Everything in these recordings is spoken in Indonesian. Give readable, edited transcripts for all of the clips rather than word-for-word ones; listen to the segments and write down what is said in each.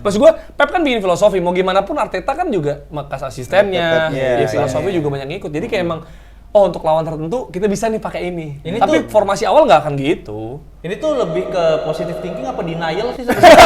Maksud gue, Pep kan bikin filosofi, mau gimana pun Arteta kan juga makas asistennya, filosofi juga banyak ngikut. Jadi kayak emang, untuk lawan tertentu kita bisa nih pakai ini. Tapi formasi awal nggak akan gitu. Ini tuh lebih ke positive thinking apa denial sih sebenarnya?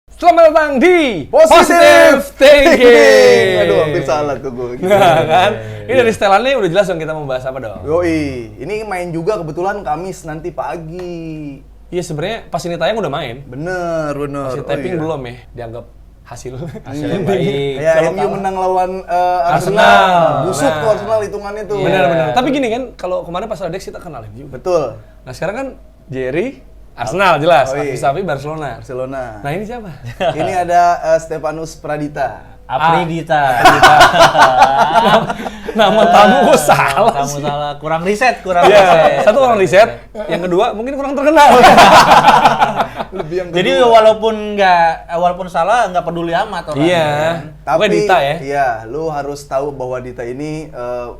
Selamat datang di Positive Thinking. Aduh, hampir salah tuh gue. Nah, kan? Ini dari setelannya udah jelas dong kita mau bahas apa dong. Yoi, ini main juga kebetulan Kamis nanti pagi. Iya sebenarnya pas ini tayang udah main. Bener. Masih taping belum ya? Dianggap hasil yang baik. Kayak MU menang lawan Arsenal. Busuk tuh Arsenal hitungannya tuh. Bener. Tapi gini kan, kalau kemarin pas ada Dex kita kenal MU. Betul. Nah sekarang kan Jerry Arsenal jelas, Oh, iya. Safi Barcelona. Barcelona. Nah ini siapa? Ini ada Stefanus Pradita. Apridita. Nama tamu kok salah Kamu sih. salah, kurang riset. Iya, satu orang riset, yang kedua mungkin kurang terkenal. Lebih yang Jadi kedua. walaupun salah nggak peduli amat orang. Iya. Tapi Pokoknya Dita ya. Iya, lu harus tahu bahwa Dita ini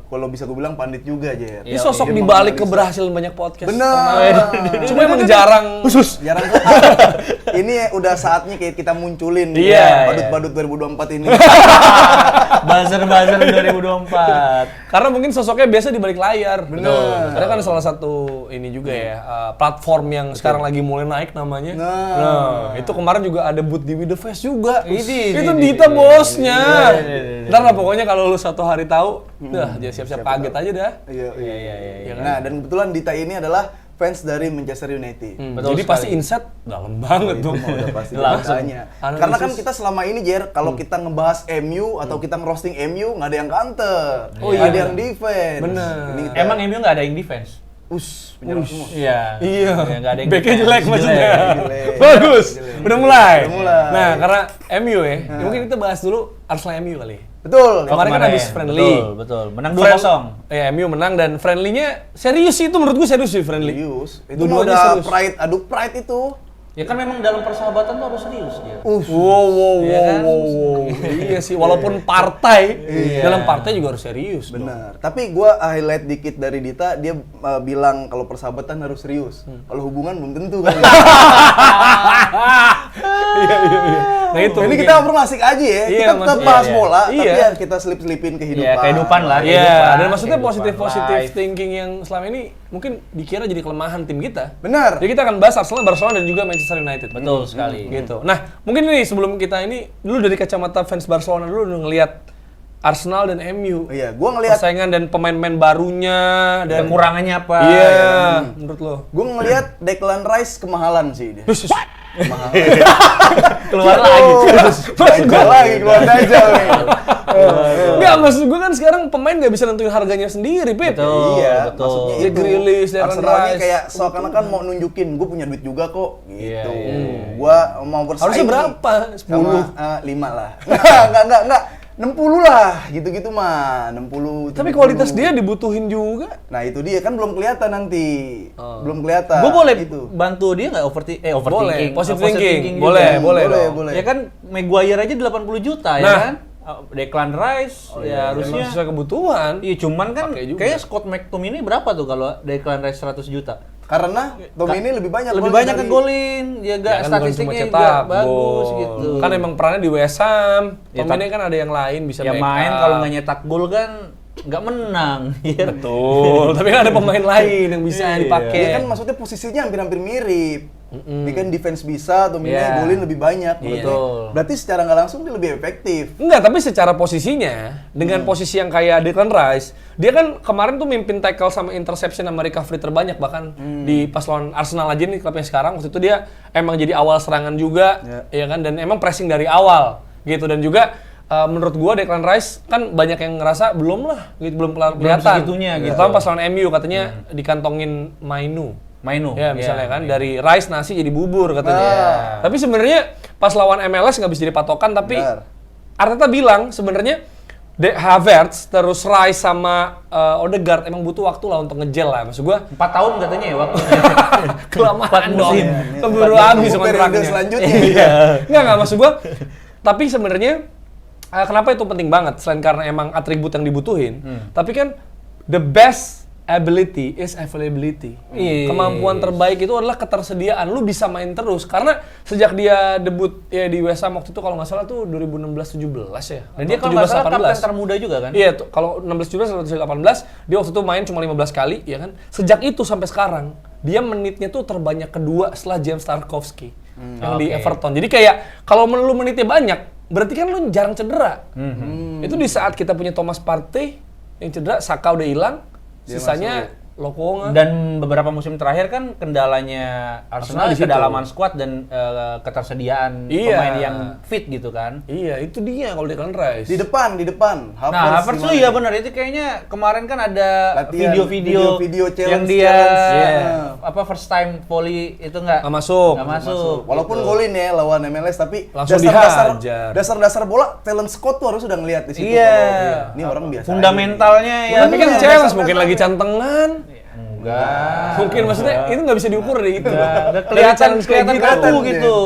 kalau bisa gue bilang pandit juga, Jer. Ini sosok di balik keberhasilan banyak podcast. Bener. Cuma emang jarang khusus. Jarang ini udah saatnya kayak kita munculin Iya, badut-badut 2024 ini. Buzzer 2024. Karena mungkin sosoknya biasa di balik layar. Bener. Karena kan salah satu ini juga ya, platform yang sekarang lagi mulai naik namanya. Nah. Itu kemarin juga ada booth di With The Fest juga. Ini, Itu ini, Dita ini. bosnya. Iya. Ntar lah pokoknya kalau lu satu hari tahu, dah dia siap-siap kaget aja dah. Iya. Nah, dan kebetulan Dita ini adalah fans dari Manchester United. Betul Jadi sekali. pasti insight dalam banget Itu dong. mah udah pasti Langsung. makanya. Analisis. Karena kan kita selama ini, Jer, kalau kita ngebahas MU atau kita ngerosting MU, nggak ada yang counter. Oh, Nggak iya. ada yang defense. Bener. Ini kita, Emang MU nggak ada yang defense? penyerang semua. Iya. Iya. Nggak ada yang Backnya defense. jelek maksudnya. jelek. Bagus. Jelek. Udah mulai. Udah mulai. Nah, karena MU ya. Mungkin kita bahas dulu Arsenal MU kali. Betul. Kemarin kan habis friendly. Betul. Menang 2-0. Ya, MU menang dan friendly-nya serius sih, itu menurut gue serius sih friendly. Serius. Itu mah Dua-duanya udah serius. pride, adu pride itu. Ya kan memang dalam persahabatan tuh harus serius dia. Wow. Iya kan? Iya sih, walaupun partai, Iya. dalam partai juga harus serius. dong. Benar. Tapi gua highlight dikit dari Dita, dia bilang kalau persahabatan harus serius. Kalau hubungan belum tentu kan. Iya. Nah itu. Ini mungkin. kita ngobrol asik aja ya. Iya, Kita tetap Mas. bahas Iya, bola, iya. tapi ya kita selip-selipin kehidupan. Iya, kehidupan lah. Iya, kehidupan, dan maksudnya kehidupan positif life. thinking yang selama ini mungkin dikira jadi kelemahan tim kita. Benar. Jadi kita akan bahas Arsenal, Barcelona dan juga Manchester United. Betul sekali. Gitu. Nah, mungkin ini sebelum kita ini dulu dari kacamata fans Barcelona dulu udah ngelihat Arsenal dan MU. Iya, gua ngelihat Persaingan dan pemain-pemain barunya dan Kekurangannya apa? Iya, ya kan? menurut lo. gua ngelihat Declan Rice kemahalan sih dia. Mahal. Keluar lagi. Dajjal lagi keluar Dajjal nih. Enggak, maksud gue kan sekarang pemain nggak bisa nentuin harganya sendiri, Pip. Betul. Iya, betul. maksudnya Dia itu. Grealish, Declan Arsenalnya Rice. kayak seakan-akan mau nunjukin gue punya duit juga kok gitu. Iya. Gua mau bersaing. Harusnya nih berapa? 10? Sama 5 lah. Enggak. 60 lah, gitu-gitu mah. 60. Tapi 70. kualitas dia dibutuhin juga. Nah, itu dia kan belum kelihatan nanti. Oh. Belum kelihatan. Gue boleh gitu. bantu dia nggak overthinking? Boleh, positive Positive thinking. juga. Boleh dong. Ya kan Maguire aja 80 juta ya Nah. kan? Declan Rice ya harusnya. Emang sesuai kebutuhan. Iya cuman kan Pakai juga. kayaknya Scott McTominay berapa tuh kalau Declan Rice 100 juta? Karena Tom ini lebih banyak Lebih golin banyak dari- ngegolin, ya Ya gak kan bukan statistiknya cuma juga cetak bagus gol. gitu. Kan emang perannya di West Ham. Ya, Pemainnya kan ada yang lain bisa ya backup. main kalau nggak nyetak gol kan nggak menang. Ya. Betul, tapi kan ada pemain lain yang bisa Iya. dipakai. Dia kan maksudnya posisinya hampir-hampir mirip. Dia kan defense bisa, Tom ini Iya. golin lebih banyak. Betul. Berarti secara nggak langsung dia lebih efektif. Enggak, tapi secara posisinya, dengan posisi yang kayak Declan Rice, dia kan kemarin tuh mimpin tackle sama interception sama recovery terbanyak bahkan di pas lawan Arsenal aja nih klubnya sekarang. Waktu itu dia emang jadi awal serangan juga, ya kan, dan emang pressing dari awal gitu dan juga menurut gua Declan Rice kan banyak yang ngerasa belum lah, gitu, belum kelihatan. segitunya gitu. Pertama pas lawan MU katanya dikantongin Mainu. Ya misalnya kan dari rice nasi jadi bubur katanya. Tapi sebenarnya pas lawan MLS nggak bisa jadi patokan, tapi Arteta bilang sebenarnya Havertz terus Rice sama Odegaard emang butuh waktu lah untuk ngegel lah. Maksud gua 4 tahun katanya ya waktunya. kelamaan dong. musim. Keburu habis kontraknya. Selanjutnya. Enggak maksud gua. Tapi sebenarnya kenapa itu penting banget selain karena emang atribut yang dibutuhin. Tapi kan the best ability is availability. Kemampuan terbaik itu adalah ketersediaan. Lu bisa main terus karena sejak dia debut ya di West Ham waktu itu kalau nggak salah tuh 2016-17 ya. Dan dia kalau nggak salah kapten termuda juga kan? Iya, kalau 16-17 atau 18 dia waktu itu main cuma 15 kali ya kan. Sejak itu sampai sekarang dia menitnya tuh terbanyak kedua setelah James Tarkowski yang di Everton. Jadi kayak kalau lu menitnya banyak, berarti kan lu jarang cedera. Itu di saat kita punya Thomas Partey yang cedera, Saka udah hilang. Sisanya Lokonga. Dan beberapa musim terakhir kan kendalanya Arsenal di kedalaman squad dan ketersediaan pemain yang fit gitu kan. Iya, itu dia kalau Declan Rice. Di depan. Havertz tuh iya benar, itu kayaknya kemarin kan ada video-video yang dia first time volley itu nggak masuk. Walaupun golin ya lawan MLS, tapi langsung dihajar. Dasar bola talent scout tuh harus udah ngelihat di situ. Iya. Ini orang biasa. Fundamentalnya ya. Tapi kan challenge mungkin lagi cantengan. Enggak. Mungkin maksudnya itu nggak bisa diukur deh itu. Kelihatan kaku gitu.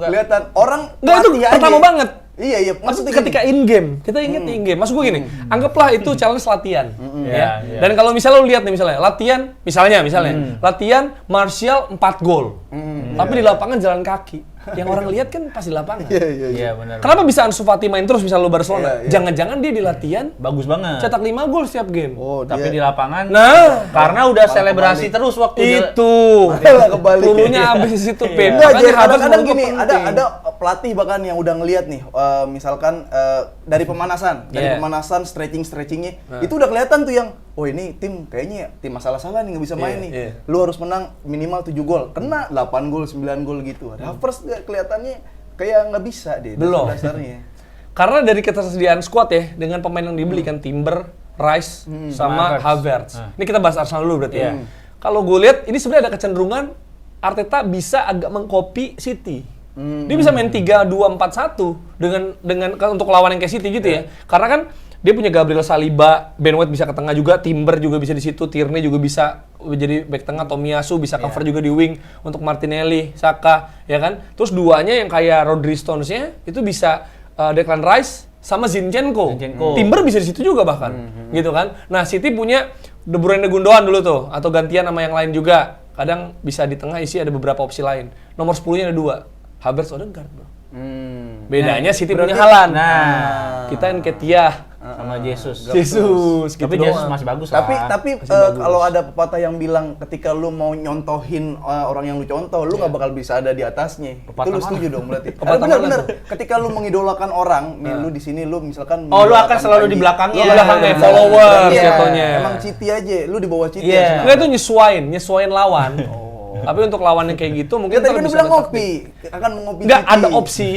Kelihatan orang nggak itu pertama banget. Iya. Maksudnya ketika in game, kita inget in game. Maksud gue gini, anggaplah itu challenge latihan, ya. Dan kalau misalnya lu lihat nih misalnya latihan, latihan Martial 4 gol, tapi di lapangan jalan kaki. Yang orang lihat kan pasti di lapangan. Iya benar. Kenapa bisa Ansu Fati main terus misalnya lu Barcelona? Jangan-jangan dia di latihan bagus banget. cetak 5 gol setiap game. Tapi di lapangan, karena udah selebrasi terus waktu itu. Turunnya habis di situ, Pep. Kadang gini, ada pelatih bahkan yang udah ngelihat nih, misalkan dari pemanasan, stretchingnya, itu udah kelihatan tuh yang, oh ini tim kayaknya tim masalah-salah nih nggak bisa main nih. Lu harus menang minimal 7 gol, kena 8 gol, 9 gol gitu. Ada Havertz kelihatannya kayak nggak bisa deh dasarnya. Karena dari ketersediaan squad ya, dengan pemain yang dibeli kan Timber, Rice, sama Havertz. Ini kita bahas Arsenal dulu berarti ya. Kalau gue lihat ini sebenarnya ada kecenderungan Arteta bisa agak mengcopy City. Dia bisa main 3-2-4-1 dengan untuk lawan yang kayak City gitu ya. Karena kan dia punya Gabriel Saliba, Ben White bisa ke tengah juga, Timber juga bisa di situ, Tierney juga bisa jadi back tengah, Tomiyasu bisa cover juga di wing untuk Martinelli, Saka, ya kan? Terus duanya yang kayak Rodri Stones-nya itu bisa Declan Rice sama Zinchenko. Timber bisa di situ juga bahkan, gitu kan? Nah, City punya De Bruyne Gundogan dulu tuh, atau gantian sama yang lain juga. Kadang bisa di tengah isi ada beberapa opsi lain. Nomor 10-nya ada 2, Havertz, Odegaard, bro. Bedanya City punya Haaland. Kita Nketiah sama Jesus. Tapi Jesus masih bagus lah. Tapi kalau ada pepatah yang bilang ketika lu mau nyontohin orang yang lu contoh, lu nggak bakal bisa ada di atasnya. Itu lu setuju dong berarti. Bener. Ketika lu mengidolakan orang, nih lu di sini lu misalkan lu akan selalu di belakangnya. Follower jatuhnya. Emang City aja, lu di bawah City. Nggak itu nyesuain lawan. Tapi untuk lawan yang kayak gitu mungkin tadi bilang akan mengopi nggak City. ada opsi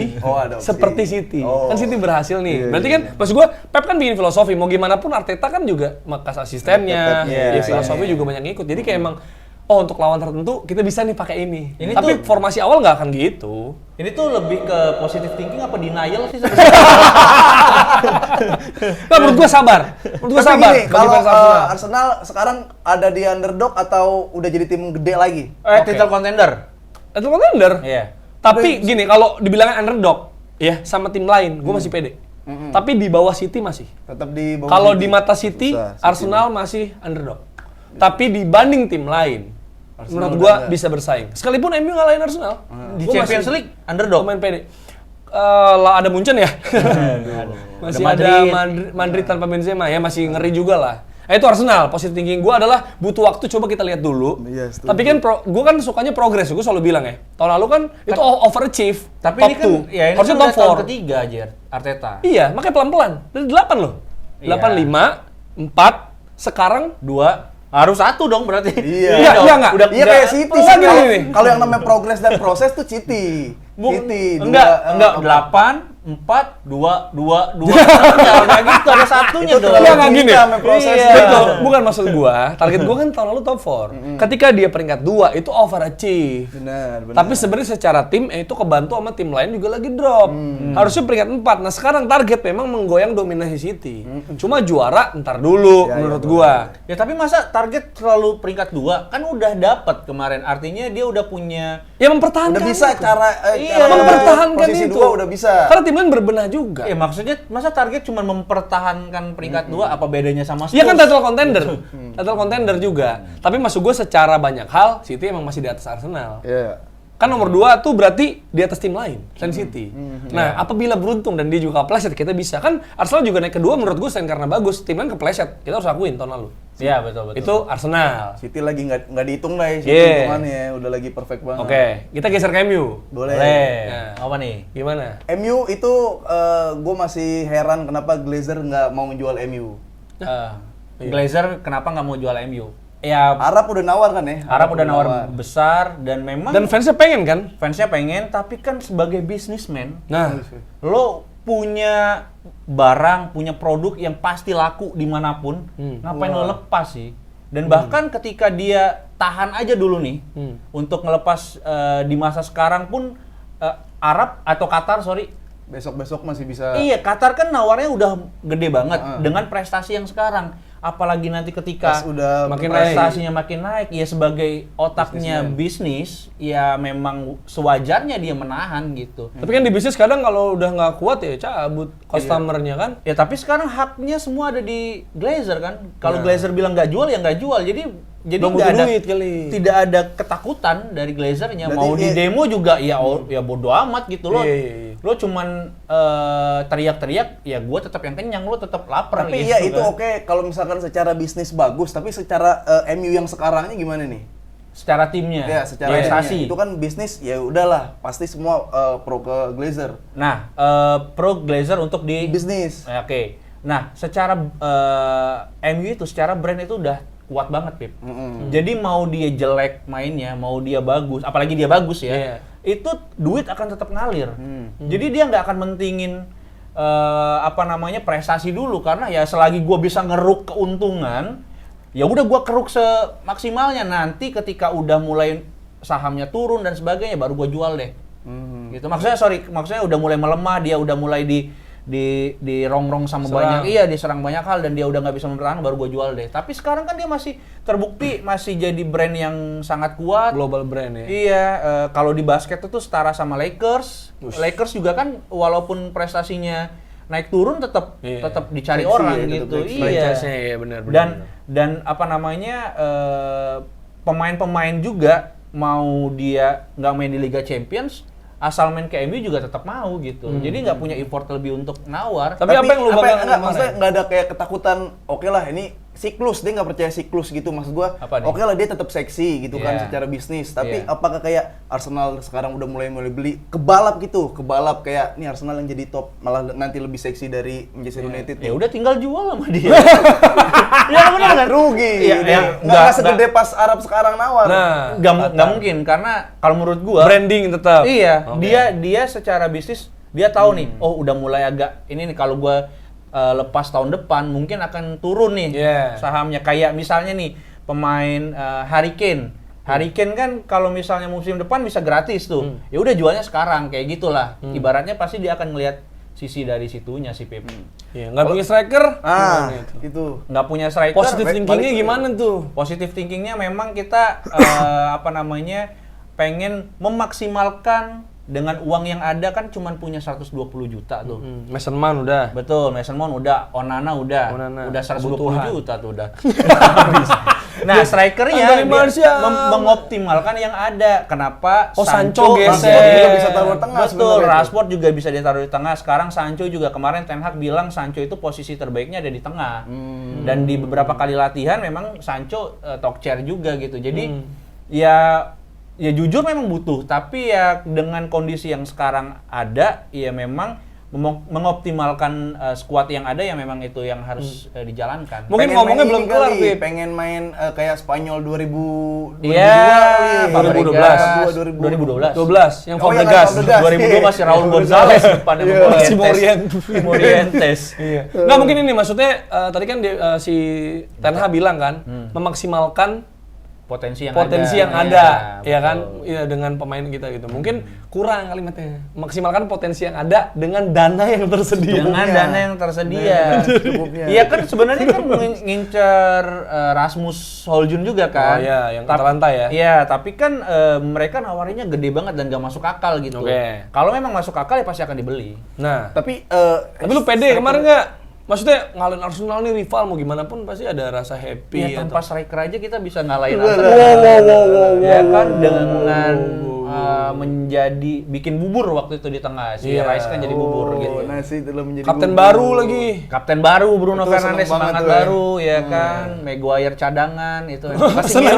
seperti City. Kan City berhasil nih. Berarti kan maksud gua Pep kan bikin filosofi, mau gimana pun Arteta kan juga makas asistennya, filosofi juga banyak ngikut. Jadi kayak emang untuk lawan tertentu kita bisa nih pakai ini. Tapi formasi awal nggak akan gitu. Ini tuh lebih ke positive thinking apa denial sih sebenarnya? Nah, menurut gua sabar. Gini, kalau Arsenal sekarang ada di underdog atau udah jadi tim gede lagi? Title contender. Iya. Tapi gini, kalau dibilangin underdog ya sama tim lain, gua masih pede. Tapi di bawah City masih. Tetap di bawah. Kalau di mata City, Arsenal masih underdog. Tapi dibanding tim lain, menurut gua bisa bersaing. Sekalipun MU ngalahin Arsenal di Champions League underdog. Main pede. Ada Munchen ya. Masih ada Madrid tanpa Benzema ya, masih ngeri juga lah. Itu Arsenal, positive thinking gua adalah butuh waktu, coba kita lihat dulu. Tapi kan gua kan sukanya progres, gua selalu bilang ya. Tahun lalu kan itu overachieve. Tapi top ini kan ya ini harusnya kan top 4. Tahun ketiga aja Arteta. Iya, makanya pelan-pelan. Dari 8 loh. 8, 5, 4, sekarang 2. Harus 1 dong berarti. Iya. Udah kayak City sih. Kalau yang namanya progres dan proses tuh City. Enggak 8, 4, 2, 2, 2. Nggak gitu, ada satunya Itu dong. terlalu Nggak gini. cinta prosesnya. Betul, bukan maksud gua. Target gua kan tahun lalu top 4. Ketika dia peringkat 2 itu overachieve. Benar. Tapi sebenarnya secara tim itu kebantu sama tim lain juga lagi drop. Harusnya peringkat 4. Nah, sekarang target memang menggoyang dominasi City. Cuma juara ntar dulu menurut gua. Ya tapi masa target selalu peringkat 2? Kan udah dapat kemarin. Artinya dia udah punya Ya mempertahankan. udah bisa itu. cara Iya, mempertahankan posisi itu. 2 udah bisa. Karena tim lain berbenah juga. ya maksudnya masa target cuma mempertahankan peringkat 2 apa bedanya sama Spurs? Iya kan title contender. Title contender juga. Tapi maksud gue secara banyak hal City emang masih di atas Arsenal. Iya. Kan nomor 2 tuh berarti di atas tim lain, selain City. Nah, apabila beruntung dan dia juga kepleset, kita bisa. Kan Arsenal juga naik kedua menurut gue selain karena bagus. Tim lain kepleset, kita harus akuin tahun lalu. Iya, betul. Itu Arsenal. City lagi nggak dihitung lah ya, Yeah. hitungannya udah lagi perfect banget. Oke, kita geser ke MU. Boleh. Nah. Apa nih? Gimana? MU itu gue masih heran kenapa Glazer nggak mau menjual MU. Glazer kenapa nggak mau jual MU? Ya, Arab udah nawar kan ya? Arab udah nawar besar dan memang Dan fansnya pengen kan? fansnya pengen, tapi kan sebagai bisnismen, Nah, lo punya barang, punya produk yang pasti laku dimanapun, ngapain lo lepas sih? Dan bahkan ketika dia tahan aja dulu nih, untuk ngelepas di masa sekarang pun Arab atau Qatar, sorry, Besok-besok masih bisa. iya Qatar kan nawarnya udah gede banget dengan prestasi yang sekarang. Apalagi nanti ketika Pas udah makin prestasinya makin naik, ya sebagai otaknya bisnis, ya memang sewajarnya dia menahan gitu. tapi kan di bisnis kadang kalau udah nggak kuat ya cabut customernya kan. Ya tapi sekarang haknya semua ada di Glazer kan. Kalau Glazer bilang nggak jual ya nggak jual. Jadi Belum nggak butuh ada duit kali. tidak ada ketakutan dari Glazernya. Berarti Mau di iya. demo juga ya ya bodo amat gitu loh. Iya. Lo cuman teriak-teriak, ya gue tetap yang kenyang, lo tetap lapar. Tapi gitu ya itu kan. oke kalau misalkan secara bisnis bagus, tapi secara MU yang sekarangnya gimana nih? Secara timnya, Ya, secara prestasi. itu kan bisnis ya udahlah, pasti semua pro ke Glazer. Nah, pro Glazer untuk di Bisnis. Oke. Nah, secara MU itu secara brand itu udah kuat banget, Pip. Jadi mau dia jelek mainnya, mau dia bagus, apalagi dia bagus ya, Iya. itu duit akan tetap ngalir. Jadi dia nggak akan mentingin prestasi dulu, karena ya selagi gua bisa ngeruk keuntungan, ya udah gua keruk semaksimalnya. Nanti ketika udah mulai sahamnya turun dan sebagainya, baru gua jual deh. Gitu. Maksudnya udah mulai melemah, dia udah mulai di rongrong sama Serang. diserang banyak hal dan dia udah nggak bisa mempertahankan, baru gue jual deh. Tapi sekarang kan dia masih terbukti masih jadi brand yang sangat kuat. Global brand ya. Iya, kalau di basket itu setara sama Lakers. Lakers juga kan walaupun prestasinya naik turun tetap dicari Seksi orang ya, tetap gitu. seksi. Iya. Franchise-nya ya benar. Dan pemain-pemain juga mau dia nggak main di Liga Champions, asal main ke MU juga tetap mau gitu. Jadi nggak punya effort lebih untuk nawar. Tapi apa yang lu banggakan enggak, kemarin? maksudnya nggak ada kayak ketakutan, oke lah ini siklus, dia nggak percaya siklus gitu, maksud gua. Apa nih? Oke lah dia tetap seksi gitu kan Iya. secara bisnis, tapi Iya. apakah kayak Arsenal sekarang udah mulai beli kebalap kayak nih Arsenal yang jadi top, malah nanti lebih seksi dari Manchester United. Ya udah tinggal jual sama dia. Ya benar kan? Rugi. Iya, Ini. ya, nggak segede pas Arab sekarang nawar. Nah, Nggak mungkin, karena kalau menurut gua branding tetap. iya, Oke. dia secara bisnis dia tahu nih, oh udah mulai agak ini nih, kalau gua lepas tahun depan mungkin akan turun nih Yeah. sahamnya. Kayak misalnya nih pemain Harry Kane. Harry Kane kan kalau misalnya musim depan bisa gratis tuh. Ya udah jualnya sekarang kayak gitulah. Ibaratnya pasti dia akan ngelihat sisi dari situnya sih, Pip. Iya, nggak punya striker. Ah, gimana itu? itu. Nggak punya striker. Positive thinkingnya gimana tuh? Positive thinkingnya memang kita pengen memaksimalkan dengan uang yang ada, kan cuman punya 120 juta tuh. Mason Mount udah. Betul, Mason Mount udah, Onana udah. Onana, Udah 120 kebutuhan. juta tuh udah. Nah, strikernya Anthony Martial. mengoptimalkan yang ada. Kenapa? Oh, Sancho geser. Rashford juga bisa taruh di tengah Betul, sebenarnya. Rashford juga bisa ditaruh di tengah. Sekarang Sancho juga, kemarin Ten Hag bilang Sancho itu posisi terbaiknya ada di tengah. Dan di beberapa kali latihan memang Sancho talk chair juga gitu. Jadi ya jujur memang butuh, tapi ya dengan kondisi yang sekarang ada, ya memang mengoptimalkan skuad yang ada, yang memang itu yang harus dijalankan. Mungkin ngomongnya belum kelar, Pip. Pengen main kayak Spanyol 2002 Iya, 2012. 12 yang Oh, yang Fabregas. Fabregas. 2002 masih Raul Gonzalez depannya Si Morientes. Iya. Nggak mungkin ini maksudnya tadi kan si Ten Hag bilang kan memaksimalkan Potensi yang ada, ya betul. kan? Iya, dengan pemain kita gitu. Mungkin kurang kalimatnya. Maksimalkan potensi yang ada dengan dana yang tersedia. Dengan dana yang tersedia. Iya kan sebenarnya kan ngincer Rasmus Højlund juga kan. Oh iya, yang Atalanta ya. Iya, tapi kan mereka nawarinnya gede banget dan gak masuk akal gitu. Oke. Kalau memang masuk akal ya pasti akan dibeli. Nah, Tapi lu pede kemarin nggak? Maksudnya ngalahin Arsenal nih rival, mau gimana pun pasti ada rasa happy. Ya tanpa striker aja kita bisa ngalahin Wow. Ya kan dengan menjadi bikin bubur waktu itu di tengah. Si Iya. Rice kan jadi bubur gitu. Nasi telah menjadi Kapten bubur. baru lagi. Kapten baru Bruno Itu Fernandes, seneng banget semangat tuh, baru ya kan. Maguire cadangan itu.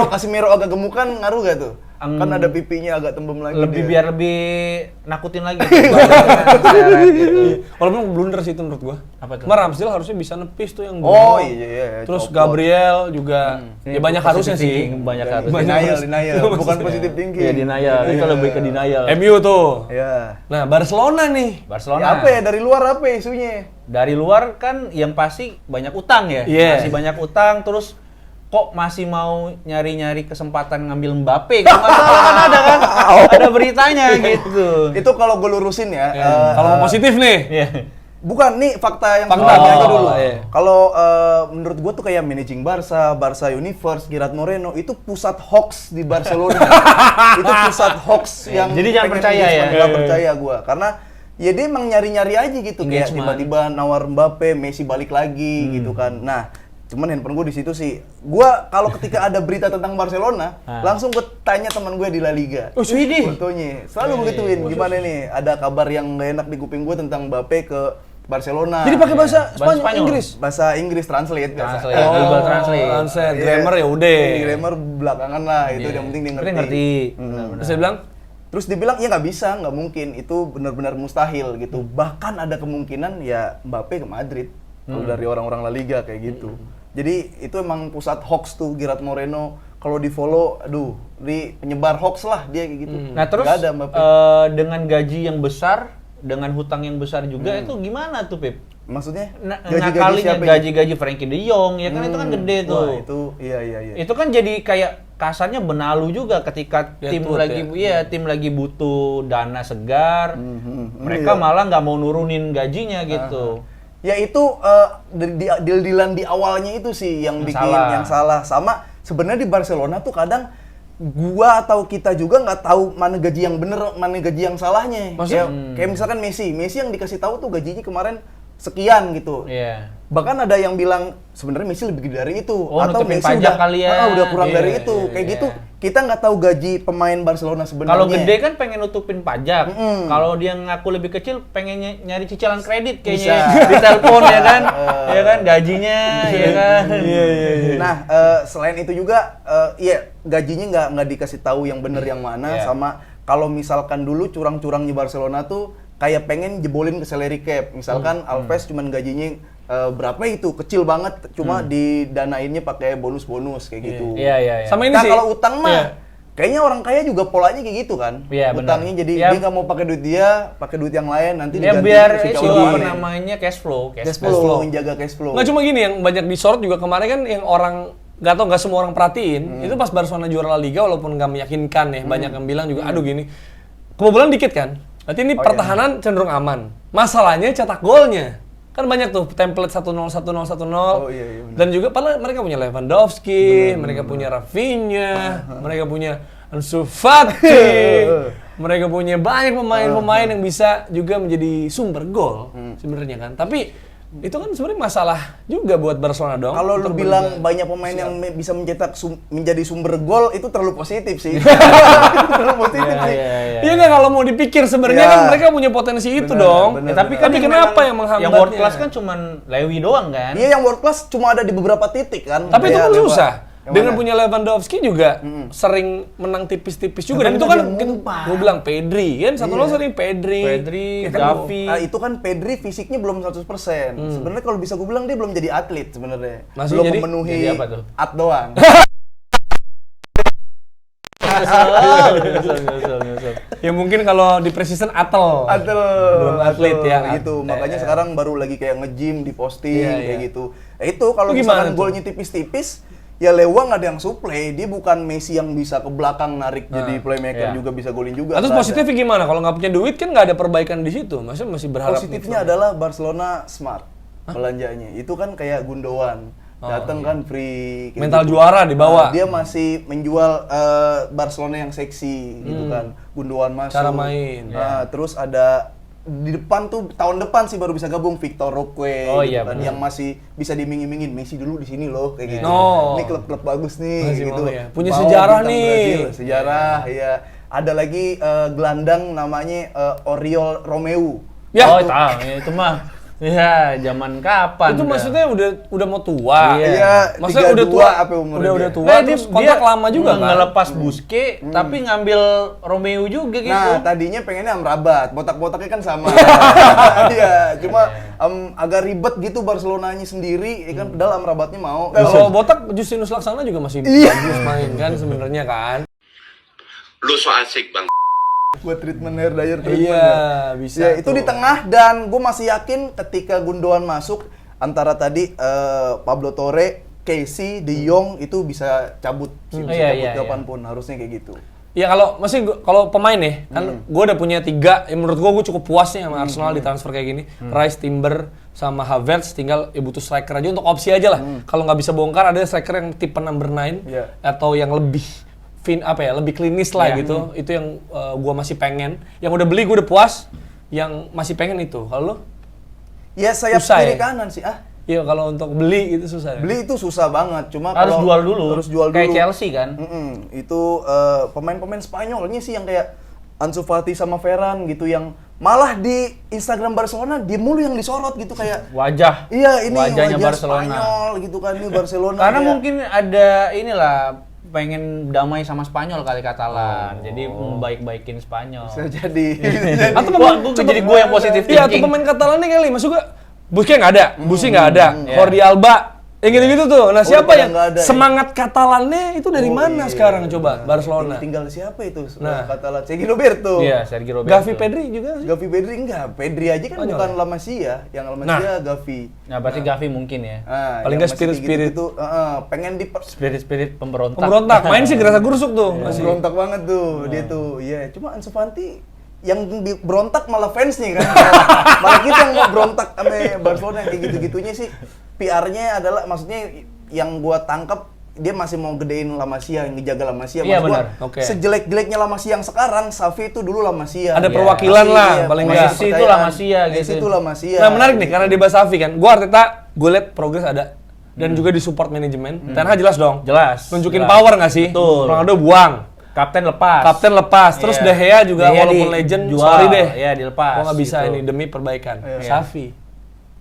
Casemiro agak gemukan ngaruh gak tuh? Kan ada pipinya agak tembem lagi. biar lebih nakutin lagi. Gitu. Walaupun blunder sih itu menurut gua. Apa tuh? Cuma Ramsdale harusnya bisa nepis tuh yang Oh Bruno. iya. Terus copot. Gabriel juga. Ya banyak harusnya sih. Banyak harus. Denial. Bukan positive thinking. Iya denial. Itu lebih ke denial. MU tuh. Iya. Nah, Barcelona nih. Barcelona. Ya, apa ya dari luar apa ya isunya? Dari luar kan yang pasti banyak utang ya. Iya. Masih banyak utang, terus kok masih mau nyari-nyari kesempatan ngambil Mbappe? Kalau nggak salah kan ada kan? Ada beritanya gitu. Itu kalau gue lurusin ya. Kalau mau positif nih. Iya. Bukan nih fakta yang Fakta. sebelumnya aja Oh, dulu. iya. Kalau menurut gue tuh kayak managing Barca Universe, Gerard Moreno itu pusat hoax di Barcelona. Itu pusat hoax yang Jadi jangan pengen percaya ya? Nggak percaya gue karena ya dia emang nyari-nyari aja gitu kayak Engagement. tiba-tiba nawar Mbappe, Messi balik lagi gitu kan. Nah, cuman handphone gue di situ sih. Gua kalau ketika ada berita tentang Barcelona, langsung gue tanya teman gue di La Liga. Oh, widih. Fotonya. Selalu begituin. Gimana nih? Ada kabar yang gak enak di kuping gue tentang Mbappe ke Barcelona. Jadi pakai bahasa Bahasa Spanyol, Spanyol. Inggris. Bahasa Inggris translate biasa. Translate. Google Translate. Translate. Iya. Grammar ya udah. Grammar belakangan lah, itu yang penting dia ngerti. Ngerti. Terus saya bilang, Terus dibilang ya nggak bisa, nggak mungkin, itu benar-benar mustahil gitu. Bahkan ada kemungkinan ya Mbappe ke Madrid kalau dari orang-orang La Liga kayak gitu. Jadi itu emang pusat hoax tuh Gerard Moreno. Kalau di follow, aduh, di penyebar hoax lah dia kayak gitu. Nah terus Nggak ada Mbappe. dengan gaji yang besar, dengan hutang yang besar juga itu gimana tuh Pip? Maksudnya Ngakalinya siapa? gaji-gaji Frankie De Jong ya kan itu kan gede tuh. Wah, itu iya. Itu kan jadi kayak kasarnya benalu juga ketika Ya, tim tuh, lagi tim lagi butuh dana segar, mereka malah nggak mau nurunin gajinya gitu. Ya itu deal-dealan di awalnya itu sih yang bikin salah. yang salah. Sama sebenarnya di Barcelona tuh kadang gua atau kita juga nggak tahu mana gaji yang bener, mana gaji yang salahnya. Maksudnya? Kayak misalkan Messi yang dikasih tahu tuh gajinya kemarin sekian gitu. Iya. Bahkan ada yang bilang sebenarnya Messi lebih gede dari itu, Oh, atau nutupin Messi pajak udah, kali ya. udah kurang Iya, dari itu. iya, Kayak iya. gitu kita nggak tahu gaji pemain Barcelona sebenarnya. Kalau gede kan pengen nutupin pajak. Kalau dia ngaku lebih kecil pengen nyari cicilan kredit kayaknya di telepon ya kan. Ya kan gajinya ya kan. Iya. Nah, selain itu juga, iya gajinya nggak dikasih tahu yang bener yang mana. Iya. Sama kalau misalkan dulu curang-curangnya Barcelona tuh kayak pengen jebolin ke salary cap. Misalkan Alves cuman gajinya berapa itu kecil banget, cuma didanainnya pakai bonus-bonus kayak gitu. Iya. sama ini Nah sih. kalau utang mah, Iya. kayaknya orang kaya juga polanya kayak gitu kan. Iya, benar. Utangnya jadi Ya. dia nggak mau pakai duit dia, pakai duit yang lain nanti Ya diganti biar si itu cowok apa ini. namanya cash flow. Cash flow, menjaga cash flow. Nggak cuma gini, yang banyak disorot juga kemarin kan yang orang nggak semua orang perhatiin, itu pas Barcelona juara La Liga walaupun nggak meyakinkan ya, banyak yang bilang juga, aduh gini, kebobolan dikit kan, berarti ini pertahanan cenderung aman. Masalahnya cetak golnya. Kan banyak tuh template 1-0, 1-0, 1-0. Oh, iya, benar. Dan juga padahal mereka punya Lewandowski, mereka punya Rafinha, mereka punya Ansu Fati, mereka punya banyak pemain-pemain yang bisa juga menjadi sumber gol sebenarnya kan. Tapi itu kan sebenarnya masalah juga buat Barcelona dong. Kalau lu untuk bilang berjalan. banyak pemain yang bisa mencetak menjadi sumber gol itu terlalu positif sih. Terlalu positif sih. Iya nggak, kalau mau dipikir sebenarnya Ya. kan mereka punya potensi itu Benar, dong. benar, Tapi benar. kan kenapa yang menghambatnya? Yang world class kan cuman Lewi doang kan. Iya yang world class cuma ada di beberapa titik kan. Tapi itu Kayak kan susah. Dengan punya Lewandowski juga sering menang tipis-tipis juga. Dan itu kan gue bilang Pedri kan satu sering Pedri, ya kan, Gavi. Itu kan Pedri fisiknya belum 100%. Sebenarnya kalau bisa gue bilang dia belum jadi atlet sebenarnya. Masih belum jadi memenuhi apa tuh? at doang. Ya mungkin kalau di preseason belum atlet ya gitu. Makanya sekarang baru lagi kayak nge-gym di posting kayak gitu. Itu kalau gimana misalkan golnya tipis-tipis, ya Lewa nggak ada yang supply. Dia bukan Messi yang bisa ke belakang narik jadi playmaker juga bisa golin juga. Terus positifnya gimana? Kalau nggak punya duit kan nggak ada perbaikan di situ. Maksudnya masih berharap. Positifnya adalah Barcelona smart belanjanya. Itu kan kayak Gundogan. Datang kan free kayak mental gitu. juara dibawa. Dia masih menjual Barcelona yang seksi gitu kan. Gundogan masuk. Cara main. Terus ada di depan tuh tahun depan sih baru bisa gabung Victor Roque gitu kan, yang masih bisa dimingin-mingin Messi dulu di sini loh kayak gitu. Ini klub-klub bagus nih masih gitu. Punya sejarah nih. Brazil, sejarah ya. Ada lagi gelandang namanya Oriol Romeu. Ya, itu mah. Ya, zaman kapan? Itu maksudnya udah mau tua. Iya, maksudnya udah tua. apa umurnya? Udah tua. Terus kontrak lama juga kan. Ngelepas Busquets tapi ngambil Romeo juga gitu. Nah, tadinya pengennya Amrabat, botak-botaknya kan sama. Iya, cuma agak ribet gitu Barcelonanya sendiri, ya kan padahal Amrabatnya mau. Kalau botak Justinus Laksana juga masih bagus main kan sebenarnya kan. Lu so asik bang. Buat treatment hair dryer bisa. Ya, itu di tengah dan gue masih yakin ketika Gundogan masuk antara tadi Pablo Torre, Casey, De Jong itu bisa cabut kapanpun harusnya kayak gitu. Ya kalau pemain nih kan gue udah punya 3 yang menurut gue cukup puas nih sama Arsenal di transfer kayak gini. Rice, Timber sama Havertz, tinggal butuh striker aja untuk opsi aja lah. Kalau nggak bisa bongkar ada striker yang tipe number 9 atau yang lebih lebih klinis lah gitu. Itu yang gua masih pengen. Yang udah beli gua udah puas. Yang masih pengen itu. Kalau lo? Ya sayap kiri kanan sih. Iya, kalau untuk beli itu susah. Beli itu susah banget. Cuma harus kalau jual dulu. Harus jual dulu. Kayak Chelsea kan. Itu pemain-pemain Spanyolnya sih yang kayak Ansu Fati sama Ferran gitu yang malah di Instagram Barcelona dia mulu yang disorot gitu kayak wajah. Iya, ini wajahnya wajah Barcelona. Spanyol gitu kan, ini Barcelona. Karena mungkin ada inilah pengen damai sama Spanyol kali Katalan, jadi membaik-baikin Spanyol. Bisa jadi. Atau jadi gue yang positif thinking. Iya, atau pemain Katalannya kali, maksud gue Busquets nggak ada, Busi nggak ada, Jordi Alba, yang gitu-gitu tuh. Nah, siapa yang semangat Katalannya itu dari mana sekarang coba Barcelona? Tinggal siapa itu Katalan? Sergio Roberto. Iya, Sergio Roberto. Gavi, Pedri juga sih. Gavi, Pedri enggak. Pedri aja kan bukan La Masia, yang La Masia Gavi. Nah, berarti Gavi mungkin ya. Paling nggak spirit itu pengen di spirit pemberontak. Pemberontak, main sih gerasa gerusuk tuh. Pemberontak banget tuh dia tuh. Iya, cuma Ansu Fati yang berontak malah fansnya kan. Malah kita yang mau berontak sama Barcelona kayak gitu-gitunya sih. PR-nya adalah maksudnya yang gua tangkap dia masih mau gedein La Masia, yang ngejaga La Masia. Iya benar. Sejelek-jeleknya La Masia yang sekarang, Xavi itu dulu La Masia. Ada perwakilan lah, paling nggak. Messi itu La Masia gitu. Messi itu La Masia. Nah, menarik nih karena di bahas Xavi kan. Gua Arteta, gue liat progres ada dan juga di support manajemen. Ten Hag jelas dong. Jelas. Nunjukin power nggak sih? Betul. Ronaldo buang. Kapten lepas. Terus De Gea juga walaupun legend, jual. sorry deh. Iya, dilepas. Gua nggak bisa gitu. ini demi perbaikan. Xavi.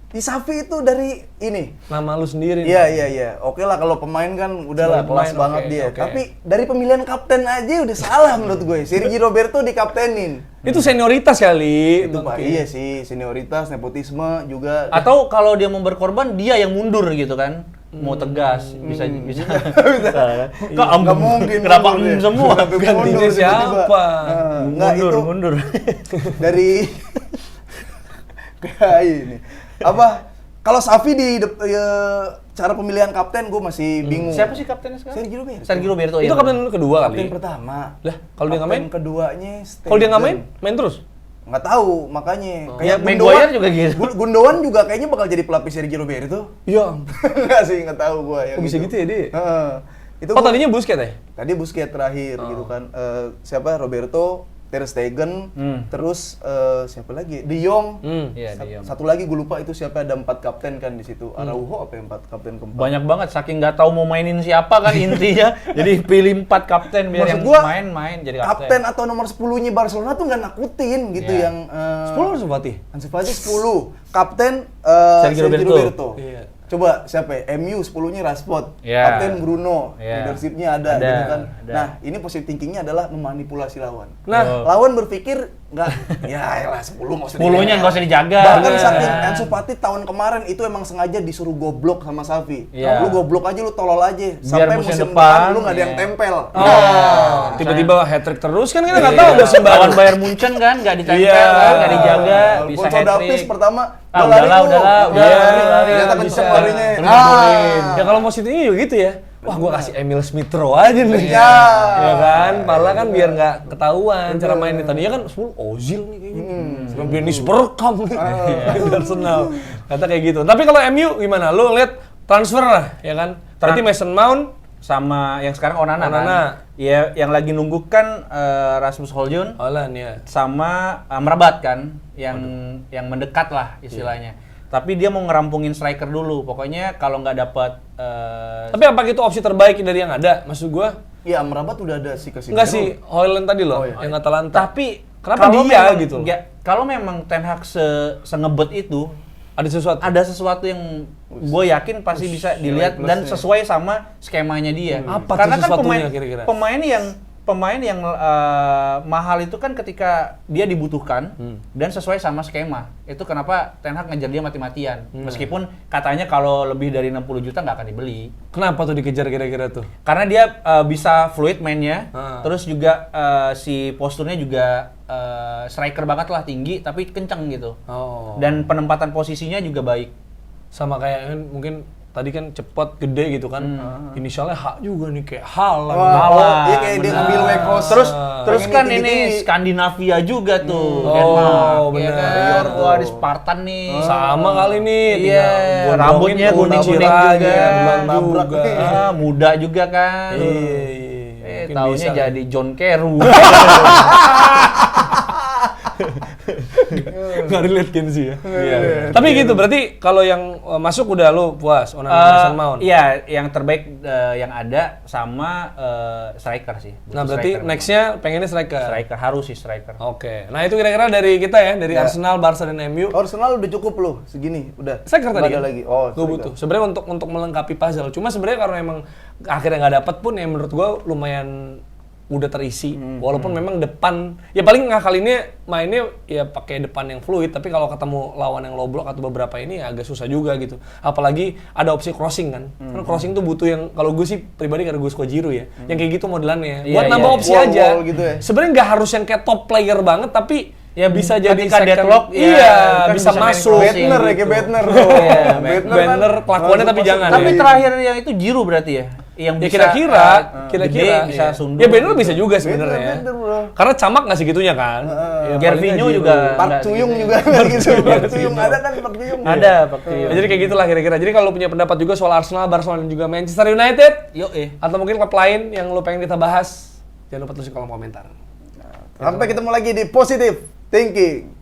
Di Xavi itu dari ini. Nama lu sendiri. Iya. Oke lah kalau pemain kan udahlah kelas banget dia. Okay. Tapi dari pemilihan kapten aja udah salah menurut gue. Sergio Roberto dikaptenin. Itu senioritas kali. Itu Pak, iya sih, senioritas, nepotisme juga. Atau kalau dia mau berkorban, dia yang mundur gitu kan. Mau tegas, bisa. Nggak mungkin. Kenapa semua? Gantinya siapa? Mundur. Dari kayak ini. Apa? Kalau Xavi di cara pemilihan kapten gue masih bingung. Siapa sih kaptennya sekarang? Sergio Roberto. Itu kapten kedua kali. Kapten pertama. Lah, kalau dia nggak main? Keduanya. Kalau dia nggak main terus? Nggak tahu, makanya. Kayak Maguire juga gitu. Gundogan juga kayaknya bakal jadi pelapis Sergio Roberto. Iya. Enggak sih, nggak tahu gua yang bisa gitu ya dia? Itu tadinya Busquets ya? Tadi Busquets terakhir gitu kan. Siapa? Roberto, Ter Stegen, terus siapa lagi? De Jong. Iya, De Jong. Satu lagi gue lupa itu siapa, ada 4 kapten kan di situ. Araujo apa ya 4 kapten keempat? Banyak banget, saking nggak tahu mau mainin siapa kan intinya. Jadi pilih 4 kapten biar Maksud yang gua, main jadi kapten atau nomor 10-nya Barcelona tuh nggak nakutin gitu yang 10 Ansu Fati. Ansu Fati 10. Kapten Sergio Roberto. Roberto. Iya. Coba siapa ya? MU 10-nya Rashford, Iya. Kapten Bruno, Iya. leadership-nya ada gitu kan. ada. Nah, ini positive thinking-nya adalah memanipulasi lawan. Nah, Lawan berpikir nggak, ya elah 10 nggak usah 10-nya nggak usah dijaga. Bahkan Iya. saking Ansu Fati tahun kemarin itu emang sengaja disuruh goblok sama Xavi. Iya. Lu goblok aja, lu tolol aja. Biar Sampai musim musim depan, depan lu nggak ada yang iya. tempel. tiba-tiba hat-trick terus kan kita nggak tahu Iya. musim baru. Lawan Bayern Munchen kan nggak ditempel, Iya. kan, nggak dijaga, bisa Alfonso Davies hat-trick. pertama, Ah, "Udah lari udahlah, lu." udahlah, Udah udah, lari. lari, Ternyata bisa. kenceng larinya. Terus dibolin. Ya kalau mau City juga gitu ya. Wah, gua kasih Emil Smith Rowe aja nih. Iya. Ya kan? Padahal kan biar nggak ketahuan cara mainnya. Tadinya kan 10 Ozil nih kayaknya. Sekarang Dennis Bergkamp nih. Di Arsenal. Kata kayak gitu. Tapi kalau MU gimana? Lu lihat transfer lah, ya kan? Berarti Mason Mount Sama yang sekarang Onana, Onana. kan. Ya, yang lagi nunggu kan Rasmus Højlund Holland ya. sama Amrabat kan, yang mendekat lah istilahnya. Tapi dia mau ngerampungin striker dulu. Pokoknya kalau nggak dapat Tapi apa itu opsi terbaik dari yang ada? Maksud gua Iya, Amrabat udah ada si Casemiro. enggak sih Holland tadi loh, Oh, iya. yang Atalanta. tapi kenapa kalau dia memang- gitu loh? Kalau memang Ten Hag sengebet itu, Ada sesuatu. ada sesuatu yang gue yakin pasti bisa dilihat nilai dan plusnya. sesuai sama skemanya dia. Apa tuh Karena kan sesuatunya kira-kira? pemain yang mahal itu kan ketika dia dibutuhkan dan sesuai sama skema. Itu kenapa Ten Hag ngejar dia mati-matian. Meskipun katanya kalau lebih dari 60 juta nggak akan dibeli. Kenapa tuh dikejar kira-kira tuh? Karena dia bisa fluid mainnya, Ah. terus juga si posturnya juga striker banget lah, tinggi tapi kenceng gitu. Oh. Dan penempatan posisinya juga baik. Sama kayak kan mungkin tadi kan cepet gede gitu kan. Inisialnya H juga nih kayak Haaland. Wah, Haaland, iya kayak dia benar. ngambil Wekos. Terus Pengen kan tinggi-tinggi. ini Skandinavia juga tuh, Oh, Denmark, benar. ya kan? Wah, di Spartan nih. Sama kali nih. Iya, tinggal rambutnya gondrongin kuning-kuning Cira juga. aja, bilang Nabrak juga. nih. Muda juga kan. Iya. Mungkin Taunya bisa. jadi John Carew. Nggak relate Kenzi ya. Iya. Tapi gitu berarti kalau yang masuk udah lu puas Onana Mason Mount. Iya, yang terbaik yang ada sama striker sih. Butuh Nah berarti striker. nextnya pengennya striker. Striker harus sih striker. Oke. Nah itu kira-kira dari kita ya, dari Ya. Arsenal, Barca dan MU. Arsenal udah cukup loh, segini udah. Striker tadi Nggak ada kan? lagi. Oh, Gue striker. butuh. Sebenarnya untuk melengkapi puzzle. Cuma sebenarnya karena emang akhirnya nggak dapet pun ya menurut gue lumayan udah terisi. Walaupun memang depan ya paling ngakalinnya mainnya ya pakai depan yang fluid. Tapi kalau ketemu lawan yang low block atau beberapa ini ya agak susah juga gitu. Apalagi ada opsi crossing kan. Karena crossing tuh butuh yang kalau gue sih pribadi karena gue suka Giroud ya. Yang kayak gitu modelannya. Iya, Buat iya, nambah iya. opsi Wall-wall aja. gitu ya. Sebenarnya nggak harus yang kayak top player banget tapi ya bisa jadi ketika second- deadlock, ya, iya kan bisa bisa main masuk. crossing. Bettner ya, gitu. kayak Bettner. Iya, Bettner kelakuannya tapi jangan. Tapi ya. terakhir yang itu Giroud berarti ya? Yang Ya bisa kira-kira, gede, bisa iya. sundul. Ya Bener bisa juga sebenarnya. Bener, bro. Karena Camak nggak segitunya kan. Ya, Gervinho palingnya juga Giroud. Park nggak Cuyung gitu. juga gitu. Park Cuyung ada kan Park Cuyung. Ada Pak Ya, jadi kayak gitulah kira-kira. Jadi kalau lu punya pendapat juga soal Arsenal, Barcelona dan juga Manchester United Yuk atau mungkin klub lain yang lu pengen kita bahas, jangan lupa tulis di kolom komentar. Sampai ketemu lagi di Positive Thinking.